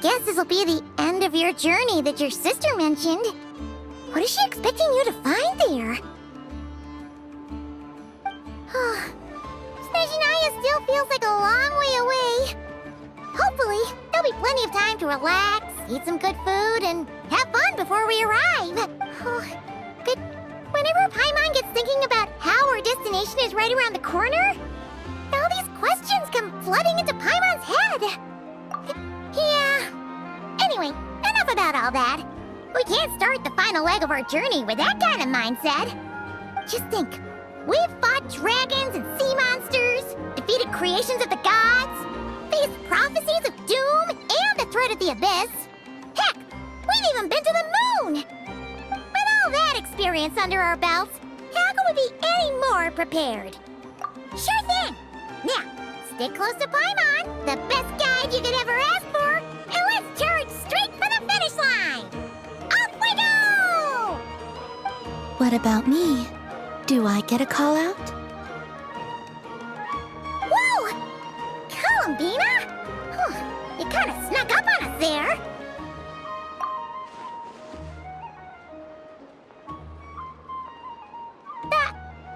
guess this'll be the end of your journey that your sister mentioned. What is she expecting you to find there? Snezhnaya still feels like a long way away. Hopefully, there'll be plenty of time to relax, eat some good food, and have fun before we arrive. But whenever Paimon gets thinking about how our destination is right around the corner, all these questions come flooding into Paimon's head. Yeah. Anyway, enough about all that. We can't start the final leg of our journey with that kind of mindset. Just think, we've fought dragons and sea monsters, defeated creations of the gods, faced prophecies of doom and the threat of the abyss. Heck, we've even been to the moon! With all that experience under our belts, how could we be any more prepared? Sure thing! Now, stick close to Paimon, the best guide you could ever ask for, and let's charge straight for the finish line! Off we go! What about me? Do I get a call out? Whoa! Columbina? You kinda snuck up on us there.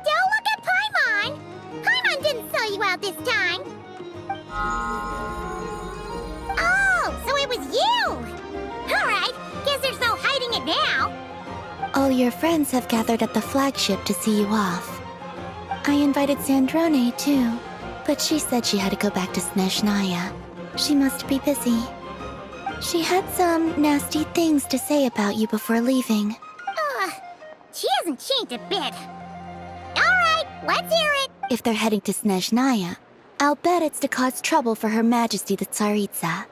Don't look at Paimon! Paimon didn't sell you out this time. Oh, so it was you! Alright, guess there's no hiding it now. All your friends have gathered at the flagship to see you off. I invited Snezhnaya too, but she said she had to go back to Snezhnaya. She must be busy. She had some nasty things to say about you before leaving. She hasn't changed a bit. Alright, let's hear it. If they're heading to Snezhnaya, I'll bet it's to cause trouble for Her Majesty the Tsaritsa.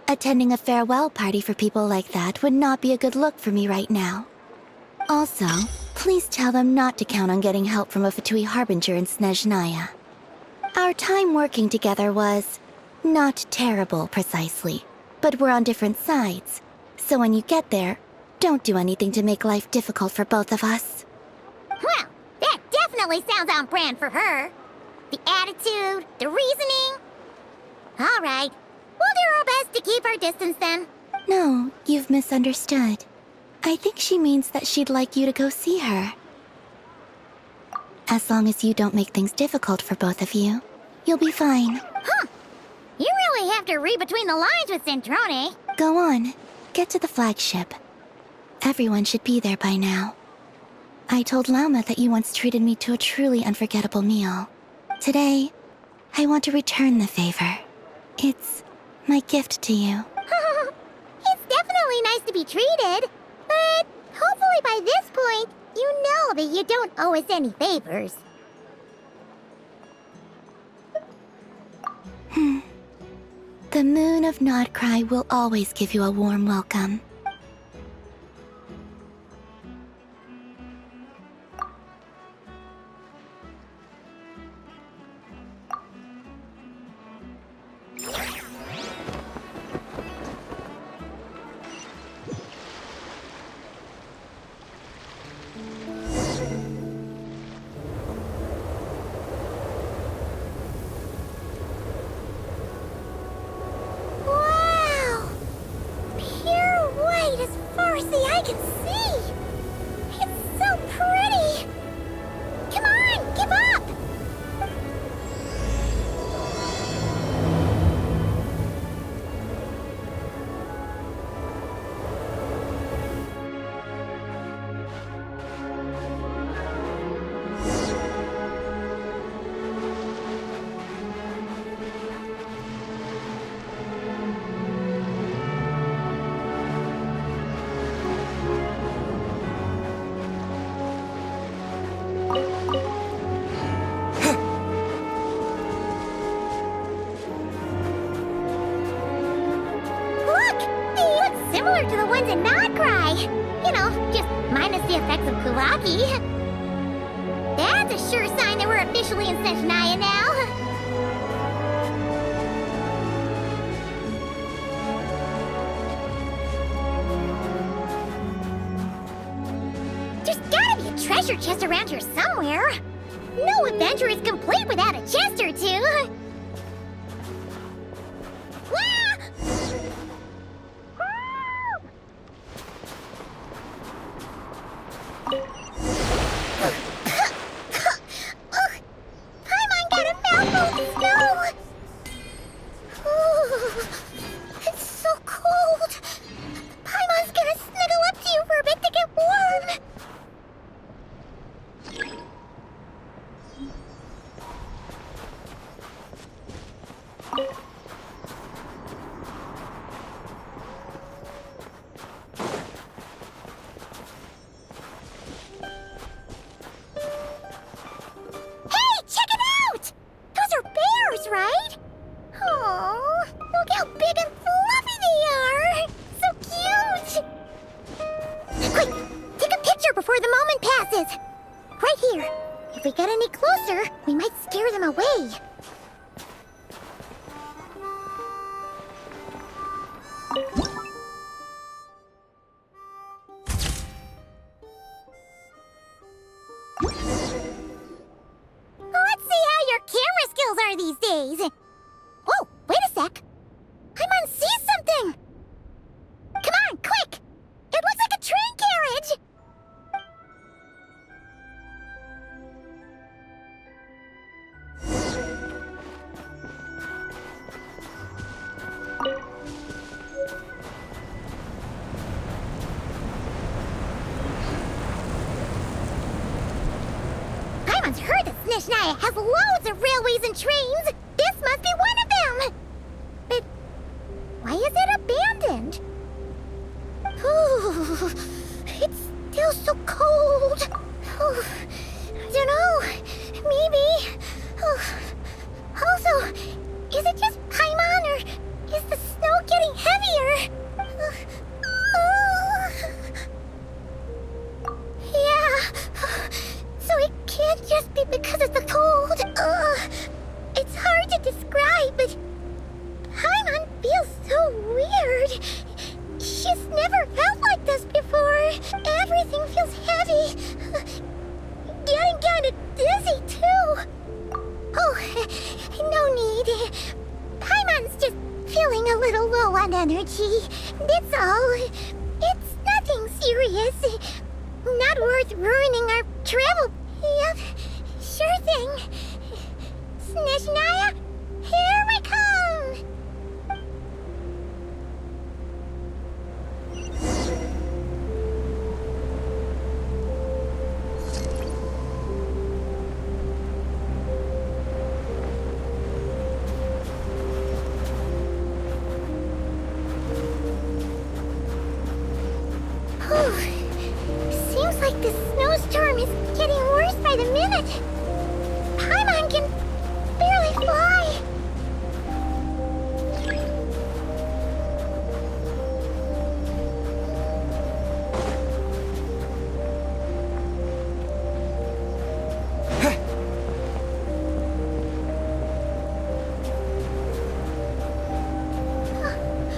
Attending a farewell party for people like that would not be a good look for me right now. Also, please tell them not to count on getting help from a Fatui Harbinger in Snezhnaya. Our time working together was not terrible, precisely, but we're on different sides. So when you get there, don't do anything to make life difficult for both of us. Well, that definitely sounds on brand for her. The attitude, the reasoning. Alright, we'll do our best to keep our distance then. No, you've misunderstood. I think she means that she'd like you to go see her. As long as you don't make things difficult for both of you, you'll be fine. You really have to read between the lines with Snezhnaya. Go on, get to the flagship. Everyone should be there by now. I told Lauma that you once treated me to a truly unforgettable meal. Today, I want to return the favor. It's my gift to you. It's definitely nice to be treated, but hopefully by this point, you know that you don't owe us any favors. The moon of Nodcry will always give you a warm welcome. Wow! Pure white as far as the eye can see! It's so pretty! Come on, give up! Similar to the ones in Nodcry. You know, just minus the effects of Kuraki. That's a sure sign that we're officially in Snezhnaya now. There's gotta be a treasure chest around here somewhere. No adventure is complete without a chest or two. If we get any closer, we might scare them away. Let's see how your camera skills are these days. Oh, wait a sec. Paimon sees something! Come on, quick! It looks like a train carriage! Paimon's heard that Snezhnaya has loads of railways and trains! This must be one of them! But why is it abandoned? Ooh, it's still so cold. Ooh, I don't know. Maybe. Ooh. Also, is it just Paimon or is the snow getting heavier? Yeah. So it can't just be because of the cold. It's hard to describe, but Paimon feels so weird. She's never felt like this before. Everything feels heavy. Getting kinda dizzy, too. Oh, no need. Paimon's just feeling a little low on energy. That's all. It's nothing serious. Not worth ruining our travel. Yep, sure thing. Snezhnaya, here we come! Seems like the snowstorm is getting worse by the minute. Paimon can barely fly.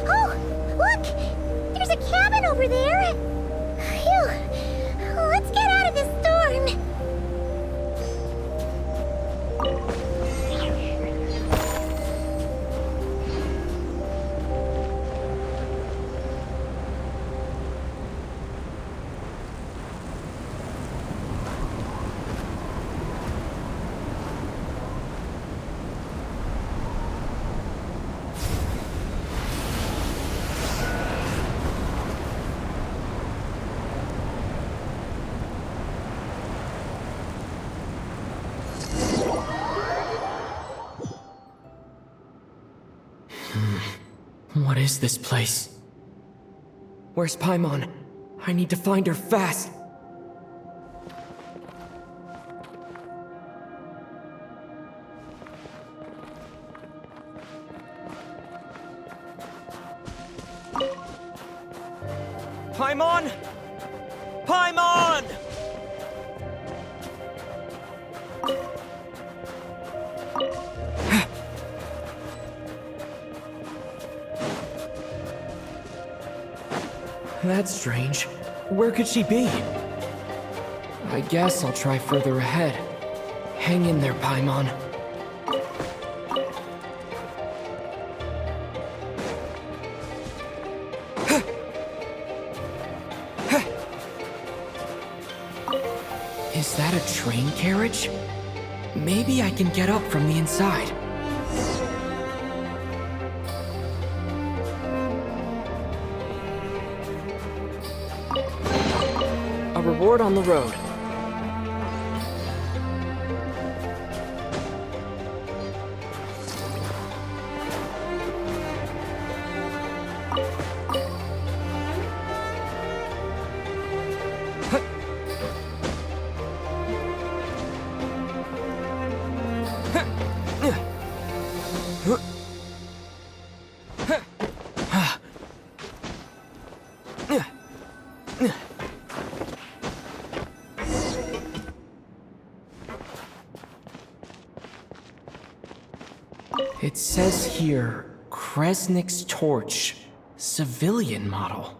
Oh, look! There's a cabin over there. Phew. Let's get out of this storm. What is this place? Where's Paimon? I need to find her fast! Paimon! Paimon! That's strange. Where could she be? I guess I'll try further ahead. Hang in there, Paimon. Is that a train carriage? Maybe I can get up from the inside. A reward on the road. says here, Kresnik's torch, civilian model.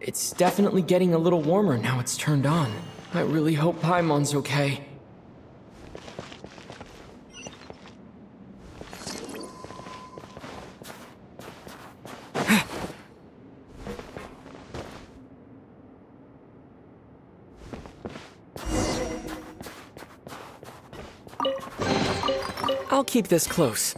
It's definitely getting a little warmer now it's turned on. I really hope Paimon's okay. I'll keep this close.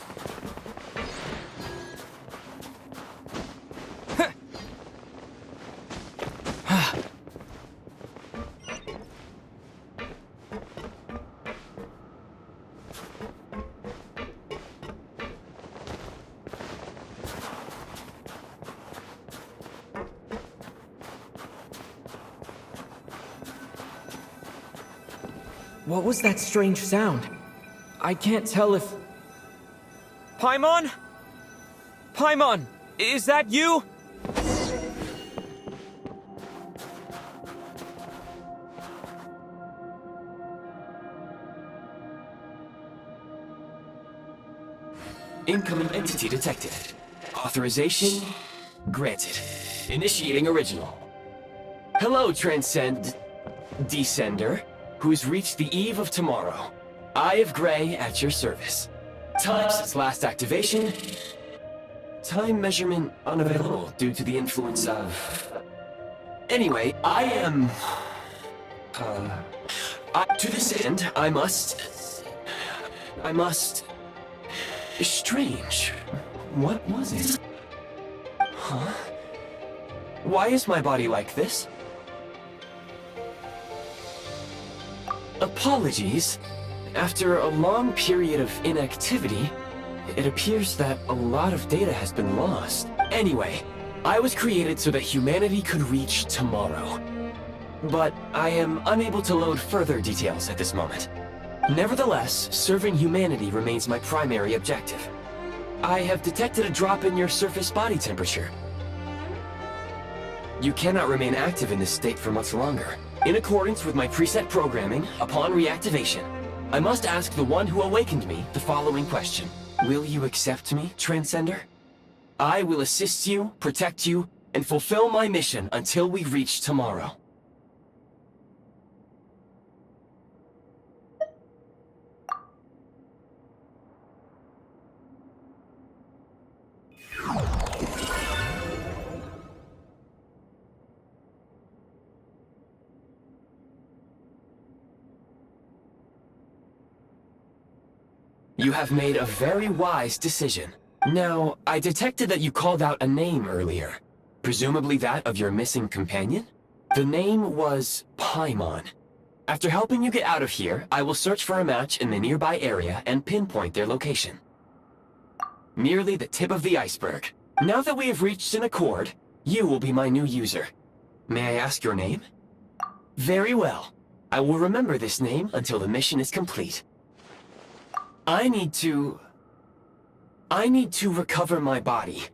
What was that strange sound? I can't tell if... Paimon? Paimon, is that you? Incoming entity detected. Authorization granted. Initiating original. Hello, Descender, who's reached the eve of tomorrow. Eye of Grey at your service. Time since last activation. Time measurement unavailable due to the influence of... Anyway, I am... to this end, I must... Strange. What was it? Huh? Why is my body like this? Apologies. After a long period of inactivity, it appears that a lot of data has been lost. Anyway, I was created so that humanity could reach tomorrow. But I am unable to load further details at this moment. Nevertheless, serving humanity remains my primary objective. I have detected a drop in your surface body temperature. You cannot remain active in this state for much longer. In accordance with my preset programming, upon reactivation, I must ask the one who awakened me the following question. Will you accept me, Transcender? I will assist you, protect you, and fulfill my mission until we reach tomorrow. You have made a very wise decision. Now, I detected that you called out a name earlier. Presumably that of your missing companion? The name was Paimon. After helping you get out of here, I will search for a match in the nearby area and pinpoint their location. Merely the tip of the iceberg. Now that we have reached an accord, you will be my new user. May I ask your name? Very well. I will remember this name until the mission is complete. I need to recover my body,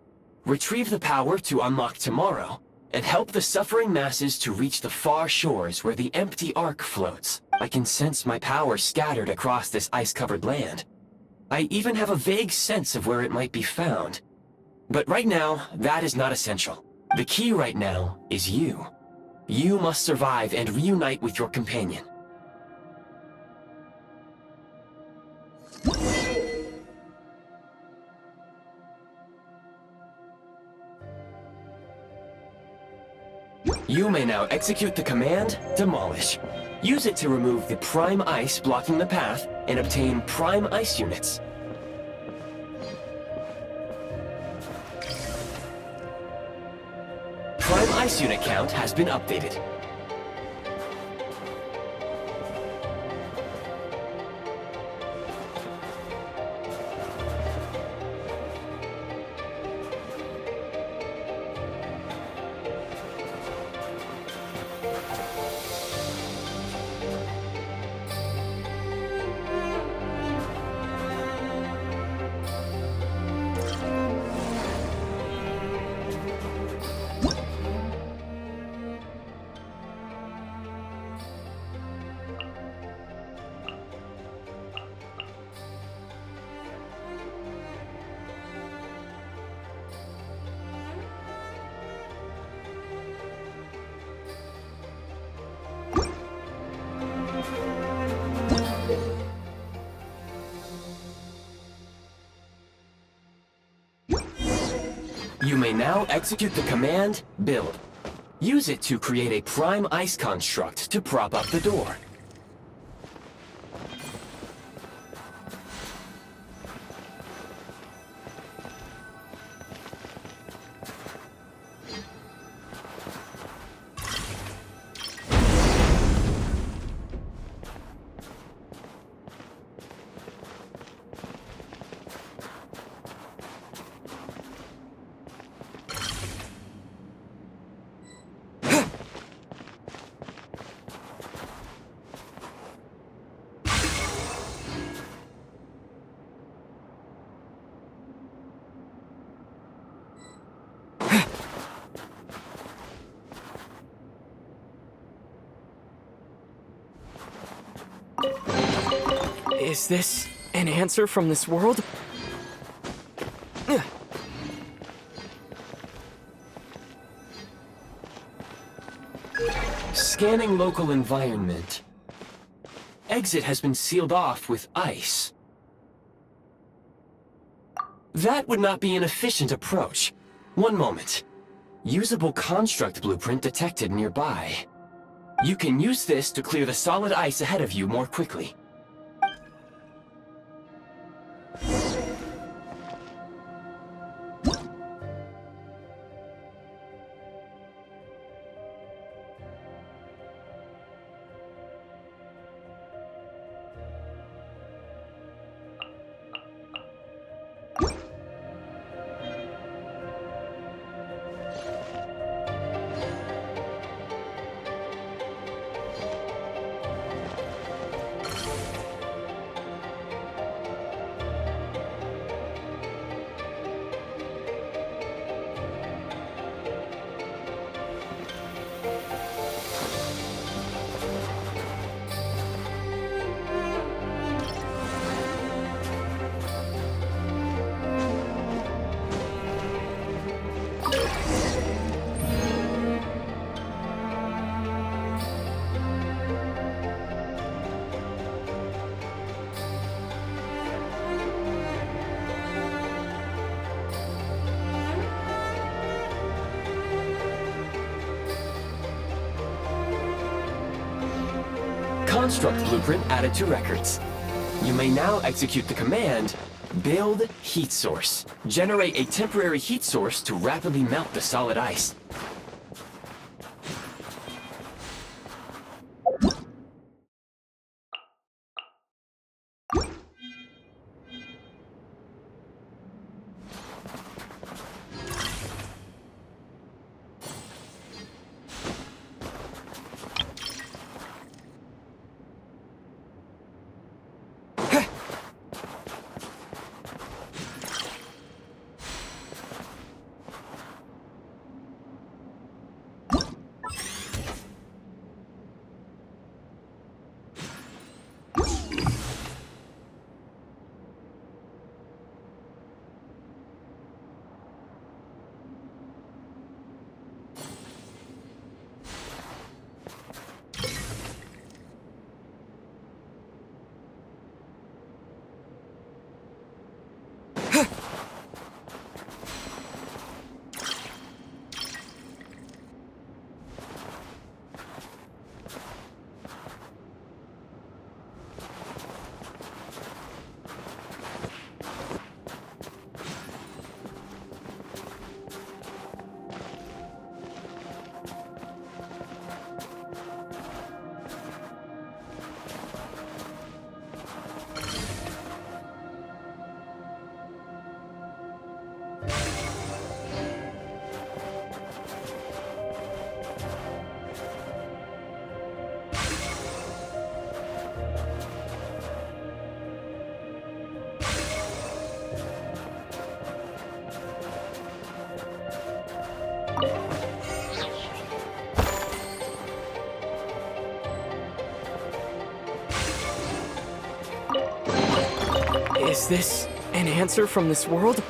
retrieve the power to unlock tomorrow, and help the suffering masses to reach the far shores where the empty Ark floats. I can sense my power scattered across this ice-covered land. I even have a vague sense of where it might be found. But right now, that is not essential. The key right now is you. You must survive and reunite with your companion. You may now execute the command, Demolish. Use it to remove the prime ice blocking the path and obtain prime ice units. Prime ice unit count has been updated. You may now execute the command, build. Use it to create a prime ice construct to prop up the door. Is this an answer from this world? Scanning local environment. Exit has been sealed off with ice. That would not be an efficient approach. One moment. Usable construct blueprint detected nearby. You can use this to clear the solid ice ahead of you more quickly. Construct blueprint added to records. You may now execute the command, build heat source. Generate a temporary heat source to rapidly melt the solid ice. Is this an answer from this world?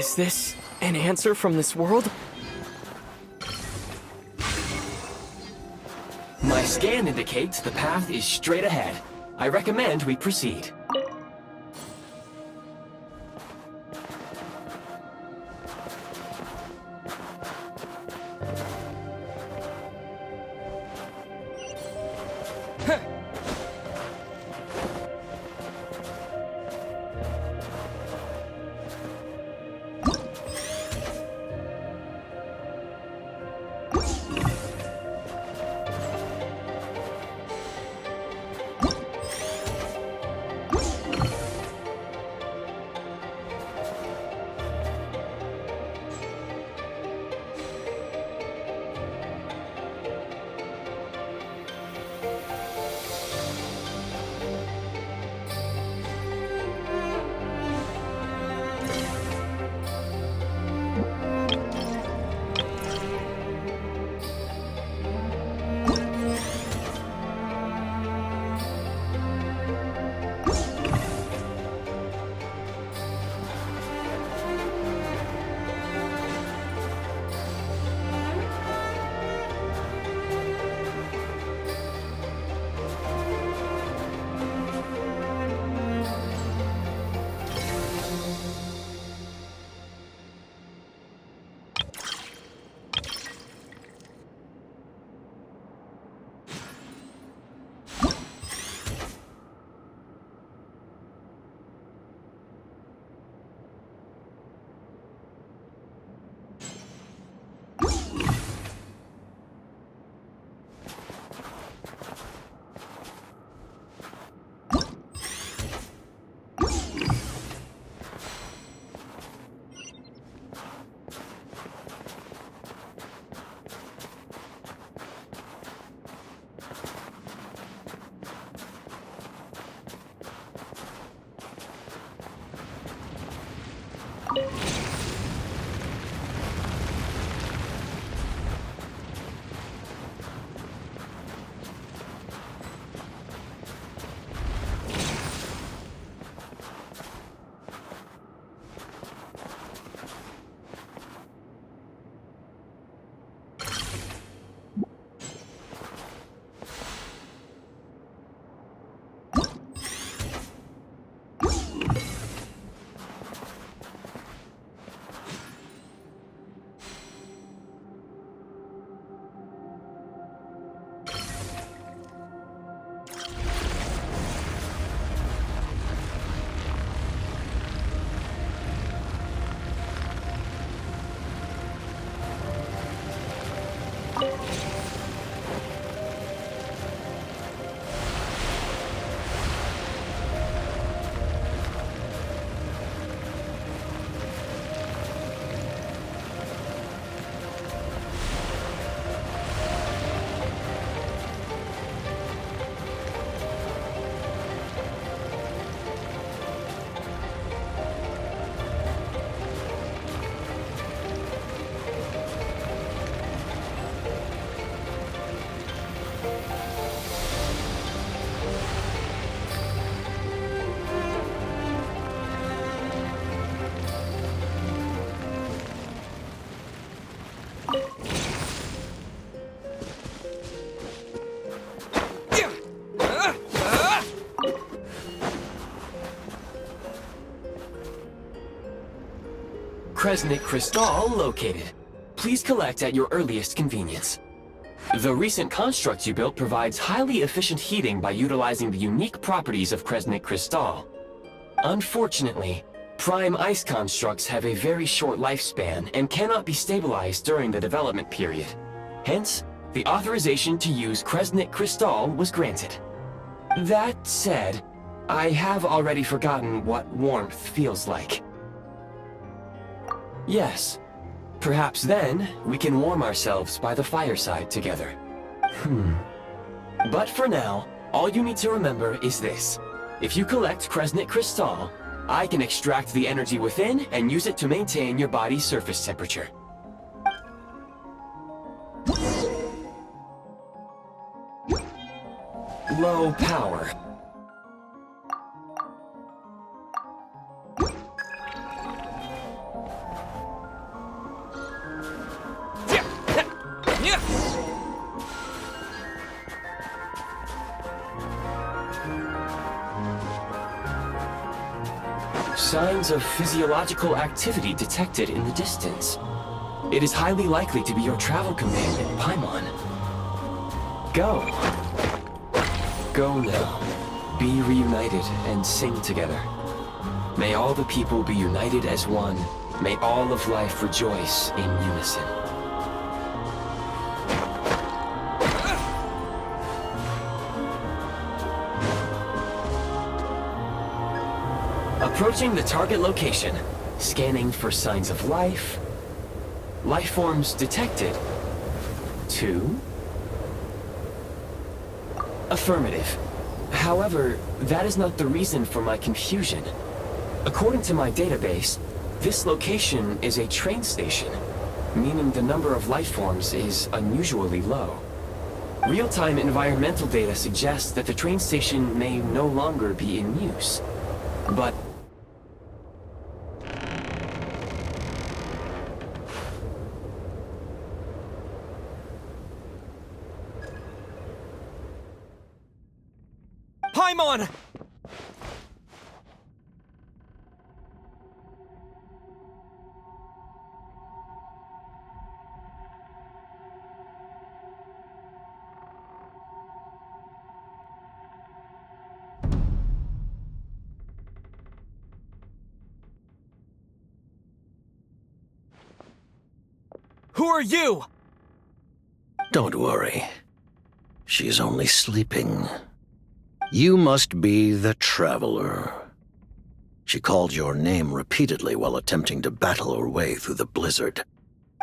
Is this an answer from this world? My scan indicates the path is straight ahead. I recommend we proceed. Kresnik Crystal located. Please collect at your earliest convenience. The recent construct you built provides highly efficient heating by utilizing the unique properties of Kresnik Crystal. Unfortunately, prime ice constructs have a very short lifespan and cannot be stabilized during the development period. Hence, the authorization to use Kresnik Crystal was granted. That said, I have already forgotten what warmth feels like. Yes. Perhaps then, we can warm ourselves by the fireside together. But for now, all you need to remember is this. If you collect Kresnik Crystal, I can extract the energy within and use it to maintain your body's surface temperature. Low power. signs of physiological activity detected in the distance. It is highly likely to be your travel companion, Paimon. Go. Go now. Be reunited and sing together. May all the people be united as one. May all of life rejoice in unison. Approaching the target location. Scanning for signs of life. Life forms detected. 2. Affirmative. However, that is not the reason for my confusion. According to my database, this location is a train station, meaning the number of life forms is unusually low. Real-time environmental data suggests that the train station may no longer be in use. But Paimon! Who are you? Don't worry. She's only sleeping. You must be the Traveler. She called your name repeatedly while attempting to battle her way through the blizzard.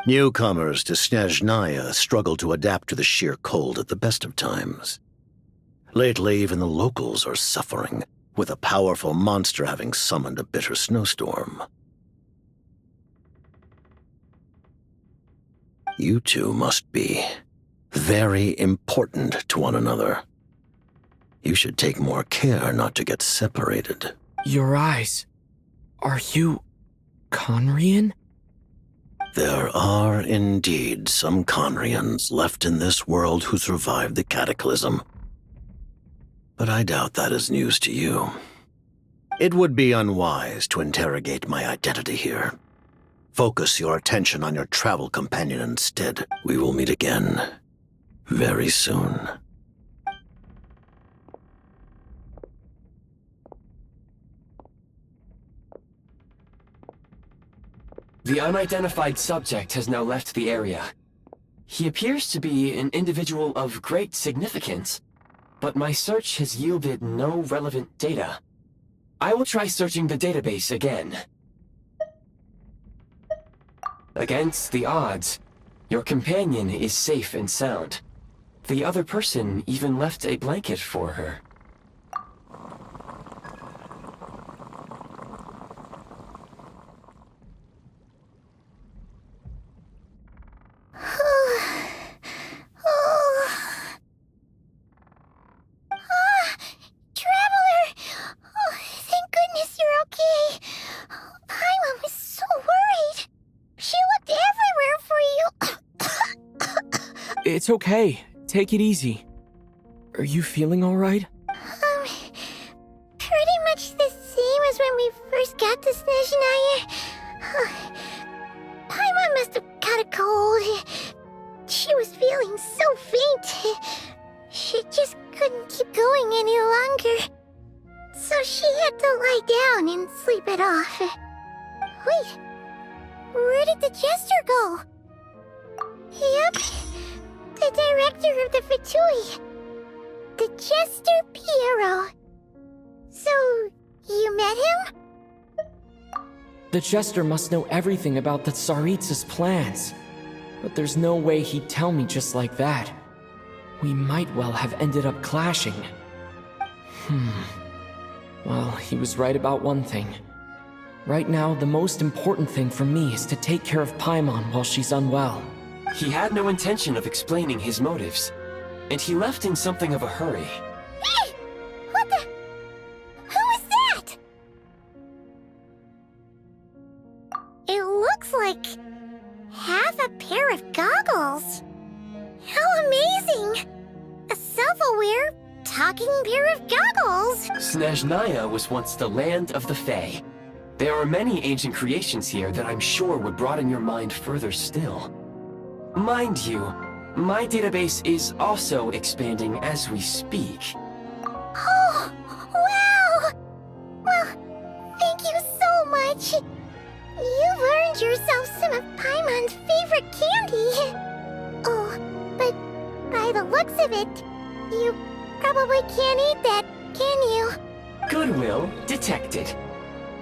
Newcomers to Snezhnaya struggle to adapt to the sheer cold at the best of times. Lately, even the locals are suffering, with a powerful monster having summoned a bitter snowstorm. You two must be very important to one another. You should take more care not to get separated. Your eyes. Are you Conrian? There are indeed some Conrians left in this world who survived the cataclysm. But I doubt that is news to you. It would be unwise to interrogate my identity here. Focus your attention on your travel companion instead. We will meet again very soon. the unidentified subject has now left the area. He appears to be an individual of great significance, but my search has yielded no relevant data. I will try searching the database again. Against the odds, your companion is safe and sound. The other person even left a blanket for her. It's okay. Take it easy. Are you feeling all right? Pretty much the same as when we first got to Snezhnaya. Paimon must have got a cold. She was feeling so faint. She just couldn't keep going any longer. So she had to lie down and sleep it off. Wait, where did the jester go? Yep. The director of the Fatui. The Jester Piero. So, you met him? The Jester must know everything about the Tsaritsa's plans. But there's no way he'd tell me just like that. We might well have ended up clashing. Well, he was right about one thing. Right now, the most important thing for me is to take care of Paimon while she's unwell. He had no intention of explaining his motives, and he left in something of a hurry. Hey! What the? Who is that? It looks like half a pair of goggles. How amazing! A self-aware, talking pair of goggles. Snezhnaya was once the land of the Fae. There are many ancient creations here that I'm sure would broaden your mind further still. Mind you, my database is also expanding as we speak. Oh, wow! Well, thank you so much. You've earned yourself some of Paimon's favorite candy. Oh, but by the looks of it, you probably can't eat that, can you? Goodwill detected.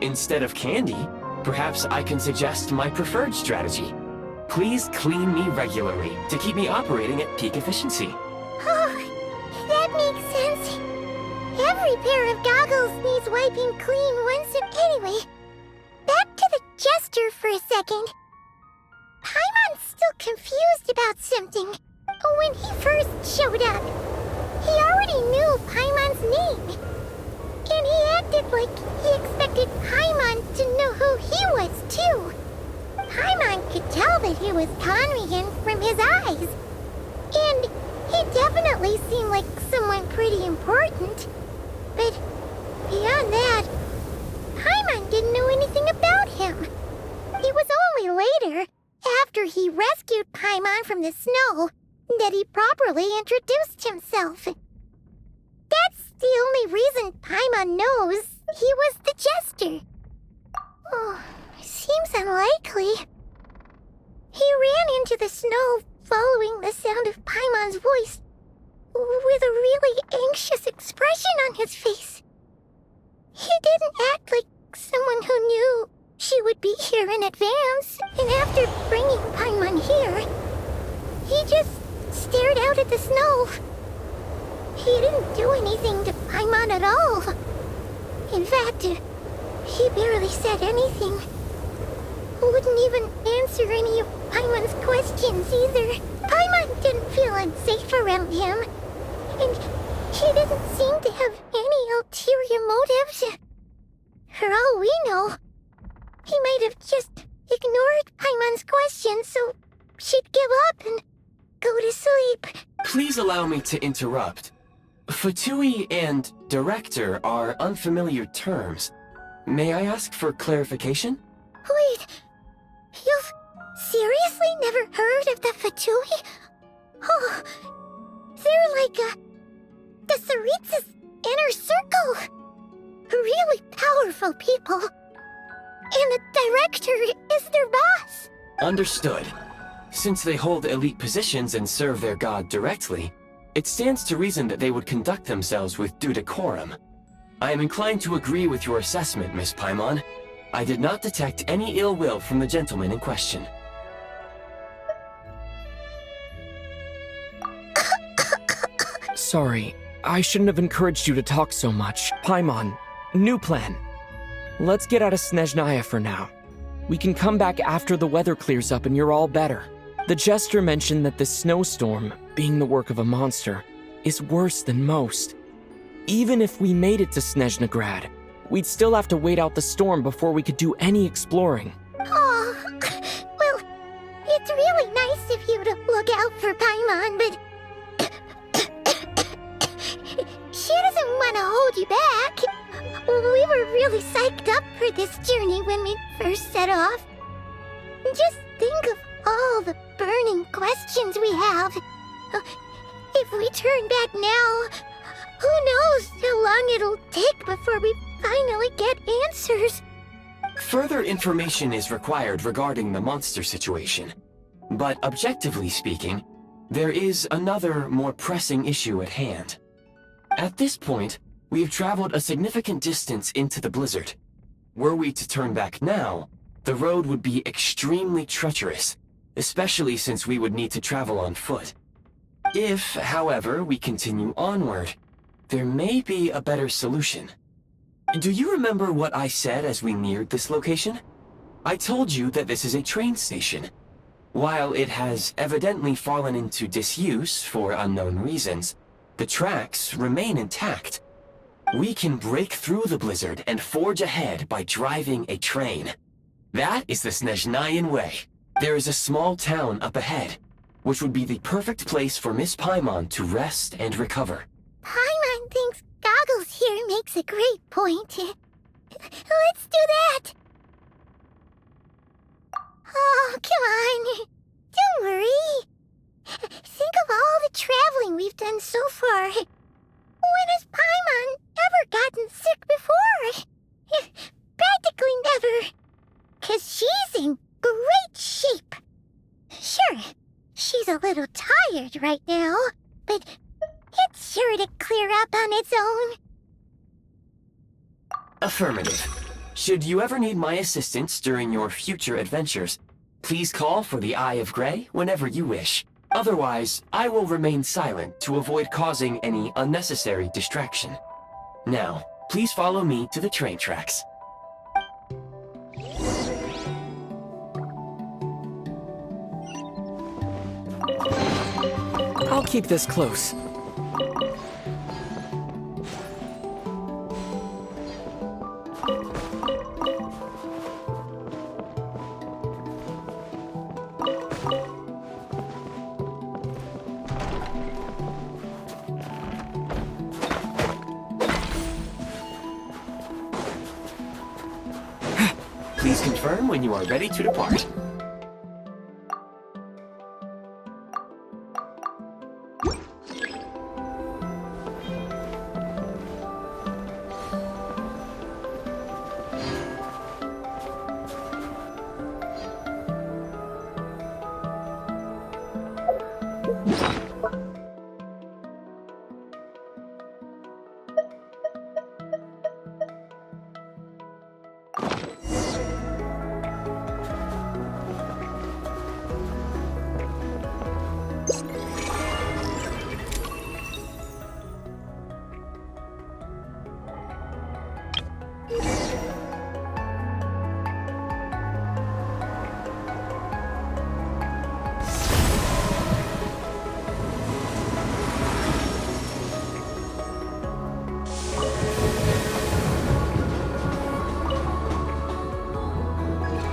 Instead of candy, perhaps I can suggest my preferred strategy. Please clean me regularly to keep me operating at peak efficiency. Oh, that makes sense. Every pair of goggles needs wiping clean once anyway. Back to the Jester for a second. Paimon's still confused about something. When he first showed up, he already knew Paimon's name. And he acted like he expected Paimon to know who he was, too. Paimon could tell that he was Conrian from his eyes. And he definitely seemed like someone pretty important. But beyond that, Paimon didn't know anything about him. It was only later, after he rescued Paimon from the snow, that he properly introduced himself. That's the only reason Paimon knows he was the Jester. Oh, seems unlikely. He ran into the snow following the sound of Paimon's voice, with a really anxious expression on his face. He didn't act like someone who knew she would be here in advance, and after bringing Paimon here, he just stared out at the snow. He didn't do anything to Paimon at all. In fact, he barely said anything. Wouldn't even answer any of Paimon's questions either. Paimon didn't feel unsafe around him, and he didn't seem to have any ulterior motives. For all we know, he might have just ignored Paimon's questions so she'd give up and go to sleep. Please allow me to interrupt. Fatui and director are unfamiliar terms. May I ask for clarification? Wait, you've seriously never heard of the Fatui? Oh, they're like the Tsaritsa's inner circle. Really powerful people. And the director is their boss. Understood. Since they hold elite positions and serve their god directly, it stands to reason that they would conduct themselves with due decorum. I am inclined to agree with your assessment, Miss Paimon. I did not detect any ill will from the gentleman in question. Sorry, I shouldn't have encouraged you to talk so much. Paimon, new plan. Let's get out of Snezhnaya for now. We can come back after the weather clears up and you're all better. The Jester mentioned that this snowstorm, being the work of a monster, is worse than most. Even if we made it to Snezhnagrad, we'd still have to wait out the storm before we could do any exploring. Oh, well, it's really nice of you to look out for Paimon, but she doesn't want to hold you back. We were really psyched up for this journey when we first set off. Just think of all the burning questions we have. If we turn back now, who knows how long it'll take before we finally get answers. Further information is required regarding the monster situation. But objectively speaking, there is another, more pressing issue at hand. At this point, we have traveled a significant distance into the blizzard. Were we to turn back now, the road would be extremely treacherous, especially since we would need to travel on foot. If, however, we continue onward, there may be a better solution. Do you remember what I said as we neared this location? I told you that this is a train station. While it has evidently fallen into disuse for unknown reasons, the tracks remain intact. We can break through the blizzard and forge ahead by driving a train. That is the Snezhnayan way. There is a small town up ahead, which would be the perfect place for Miss Paimon to rest and recover. Paimon thinks Goggles here makes a great point. Let's do that. Oh, come on. Don't worry. Think of all the traveling we've done so far. When has Paimon ever gotten sick before? Practically never. 'Cause she's in great shape. Sure, she's a little tired right now, but it's sure to clear up on its own. Affirmative. Should you ever need my assistance during your future adventures, please call for the Eye of Grey whenever you wish. Otherwise, I will remain silent to avoid causing any unnecessary distraction. Now, please follow me to the train tracks. I'll keep this close. Please confirm when you are ready to depart.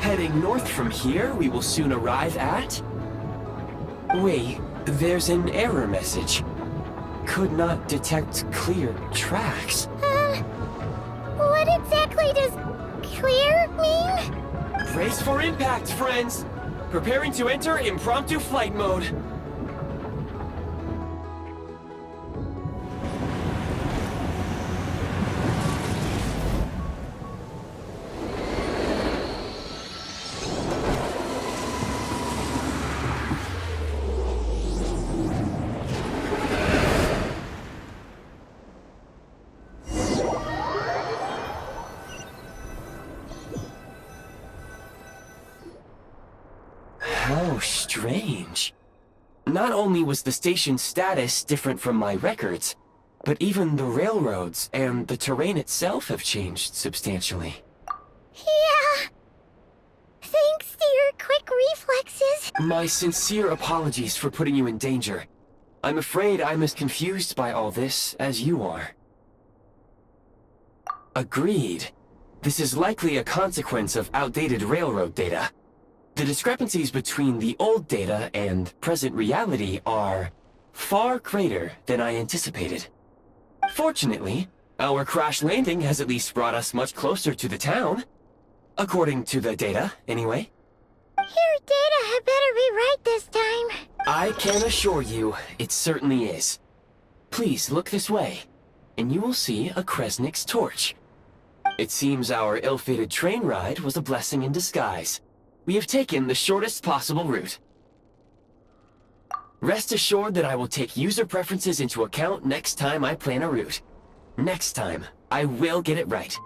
Heading north from here, we will soon arrive at... Wait, there's an error message. Could not detect clear tracks. What exactly does clear mean? Brace for impact, friends! Preparing to enter impromptu flight mode. How strange. Not only was the station's status different from my records, but even the railroads and the terrain itself have changed substantially. Yeah. Thanks to your quick reflexes. My sincere apologies for putting you in danger. I'm afraid I'm as confused by all this as you are. Agreed. This is likely a consequence of outdated railroad data. The discrepancies between the old data and present reality are far greater than I anticipated. Fortunately, our crash landing has at least brought us much closer to the town. According to the data, anyway. Your data had better be right this time. I can assure you, it certainly is. Please look this way, and you will see a Kresnik's torch. It seems our ill-fated train ride was a blessing in disguise. We have taken the shortest possible route. Rest assured that I will take user preferences into account next time I plan a route. Next time, I will get it right.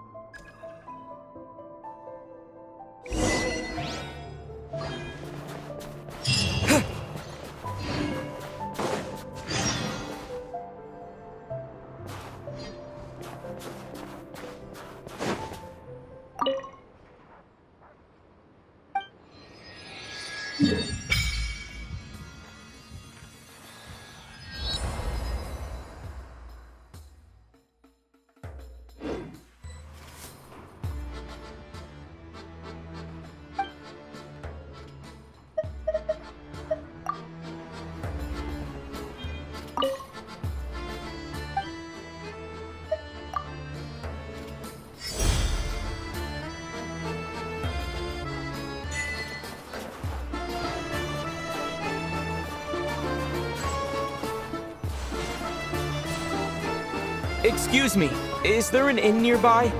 Excuse me, is there an inn nearby?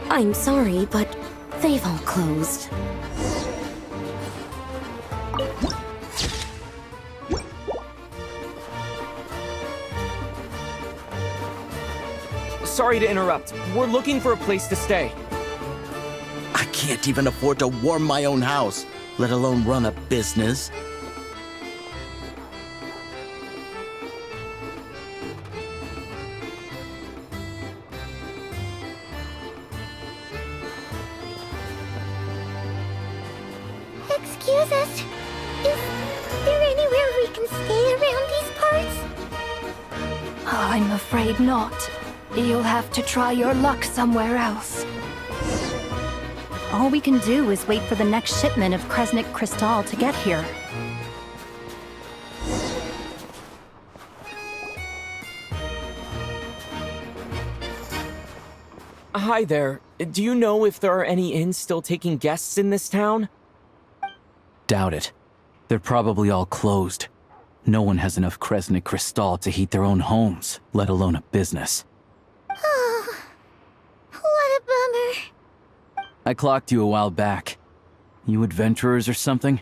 I'm sorry, but they've all closed. Sorry to interrupt. We're looking for a place to stay. I can't even afford to warm my own house, let alone run a business. Excuse us. Is there anywhere we can stay around these parts? I'm afraid not. You'll have to try your luck somewhere else. All we can do is wait for the next shipment of Kresnik Crystal to get here. Hi there. Do you know if there are any inns still taking guests in this town? Doubt it. They're probably all closed. No one has enough Kresnik Crystal to heat their own homes, let alone a business. Oh, what a bummer. I clocked you a while back. You adventurers or something?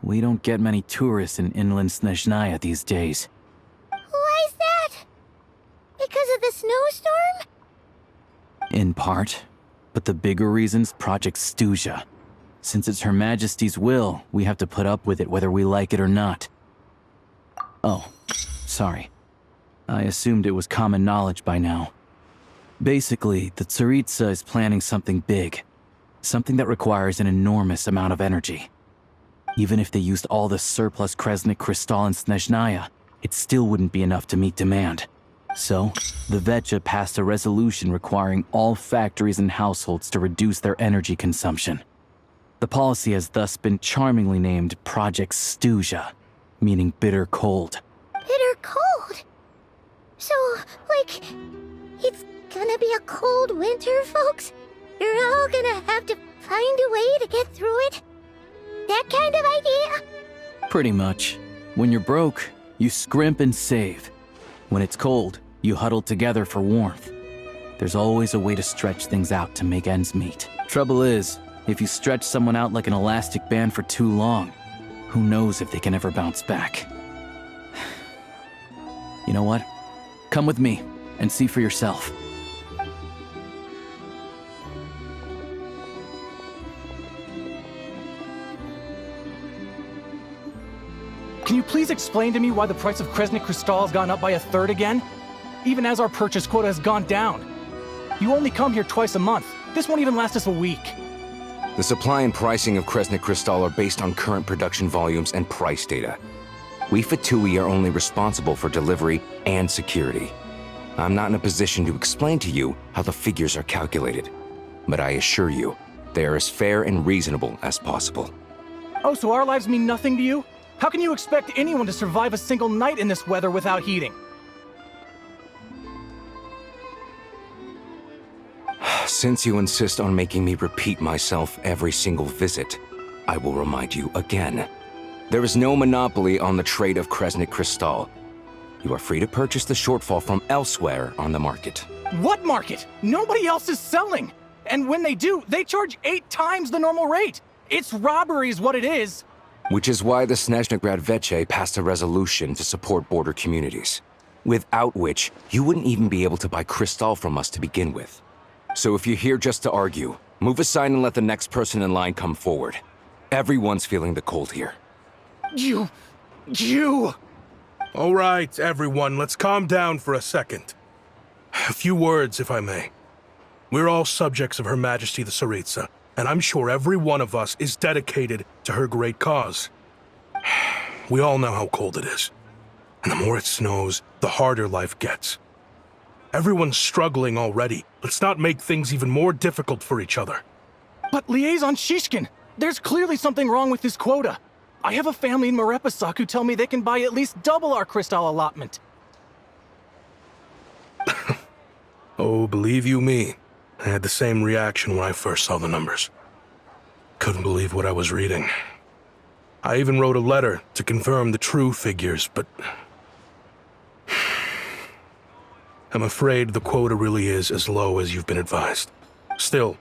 We don't get many tourists in inland Snezhnaya these days. Why is that? Because of the snowstorm? In part. But the bigger reason's Project Snezhnaya. Since it's Her Majesty's will, we have to put up with it whether we like it or not. Oh, sorry. I assumed it was common knowledge by now. Basically, the Tsaritsa is planning something big. Something that requires an enormous amount of energy. Even if they used all the surplus Kresnik Crystal in Snezhnaya, it still wouldn't be enough to meet demand. So, the Vetcha passed a resolution requiring all factories and households to reduce their energy consumption. The policy has thus been charmingly named Project Snezhnaya, meaning bitter cold. Bitter cold? So, like, it's gonna be a cold winter, folks? You're all gonna have to find a way to get through it? That kind of idea? Pretty much. When you're broke, you scrimp and save. When it's cold, you huddle together for warmth. There's always a way to stretch things out to make ends meet. Trouble is, if you stretch someone out like an elastic band for too long, who knows if they can ever bounce back. You know what? Come with me and see for yourself. Can you please explain to me why the price of Kresnik Crystal has gone up by 1/3 again? Even as our purchase quota has gone down. You only come here twice a month. This won't even last us a week. The supply and pricing of Kresnik Crystal are based on current production volumes and price data. We Fatui are only responsible for delivery and security. I'm not in a position to explain to you how the figures are calculated, but I assure you, they are as fair and reasonable as possible. Oh, so our lives mean nothing to you? How can you expect anyone to survive a single night in this weather without heating? Since you insist on making me repeat myself every single visit, I will remind you again. There is no monopoly on the trade of Kresnik Crystal. You are free to purchase the shortfall from elsewhere on the market. What market? Nobody else is selling! And when they do, they charge 8 times the normal rate! It's robbery is what it is! Which is why the Snezhnaya Vetche passed a resolution to support border communities, without which you wouldn't even be able to buy Crystal from us to begin with. So if you're here just to argue, move aside and let the next person in line come forward. Everyone's feeling the cold here. You... All right, everyone, let's calm down for a second. A few words, if I may. We're all subjects of Her Majesty the Tsaritsa, and I'm sure every one of us is dedicated to her great cause. We all know how cold it is. And the more it snows, the harder life gets. Everyone's struggling already. Let's not make things even more difficult for each other. But Liaison Shishkin, there's clearly something wrong with this quota. I have a family in Marepasak who tell me they can buy at least double our Crystal allotment. Oh, believe you me, I had the same reaction when I first saw the numbers. Couldn't believe what I was reading. I even wrote a letter to confirm the true figures, but... I'm afraid the quota really is as low as you've been advised. Still,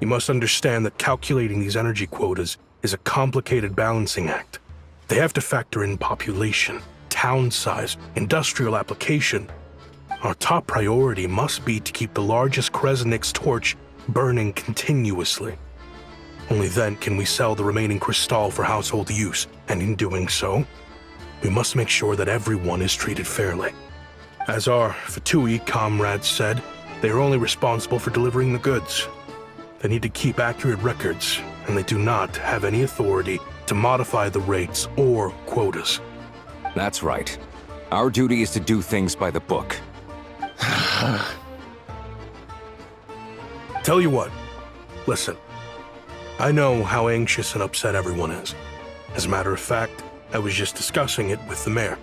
you must understand that calculating these energy quotas is a complicated balancing act. They have to factor in population, town size, industrial application. Our top priority must be to keep the largest Kresnik's torch burning continuously. Only then can we sell the remaining crystal for household use, and in doing so, we must make sure that everyone is treated fairly. As our Fatui comrades said, they are only responsible for delivering the goods. They need to keep accurate records, and they do not have any authority to modify the rates or quotas. That's right. Our duty is to do things by the book. Tell you what, listen. I know how anxious and upset everyone is. As a matter of fact, I was just discussing it with the mayor.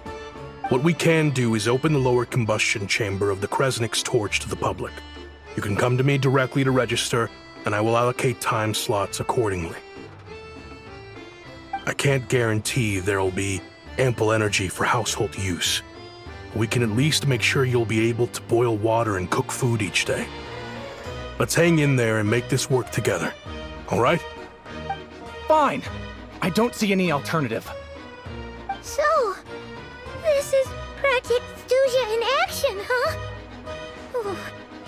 What we can do is open the lower combustion chamber of the Kresnik's torch to the public. You can come to me directly to register, and I will allocate time slots accordingly. I can't guarantee there'll be ample energy for household use. We can at least make sure you'll be able to boil water and cook food each day. Let's hang in there and make this work together. All right? Fine. I don't see any alternative. So, this is Project Stuzha in action, huh? Oh,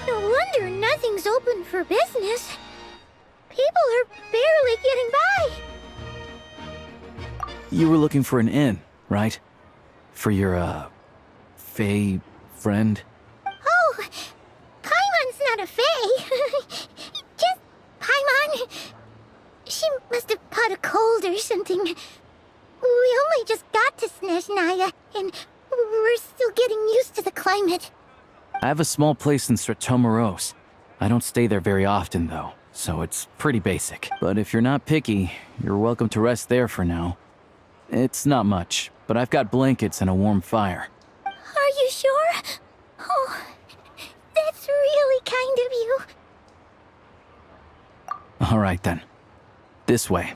no wonder nothing's open for business. People are barely getting by. You were looking for an inn, right? For your, Fae friend? Oh, Paimon's not a Fae. Just Paimon. She must have caught a cold or something. We only just got to Snezhnaya, and we're still getting used to the climate. I have a small place in Stratomaros. I don't stay there very often, though, so it's pretty basic. But if you're not picky, you're welcome to rest there for now. It's not much, but I've got blankets and a warm fire. Are you sure? Oh, that's really kind of you. All right, then. This way.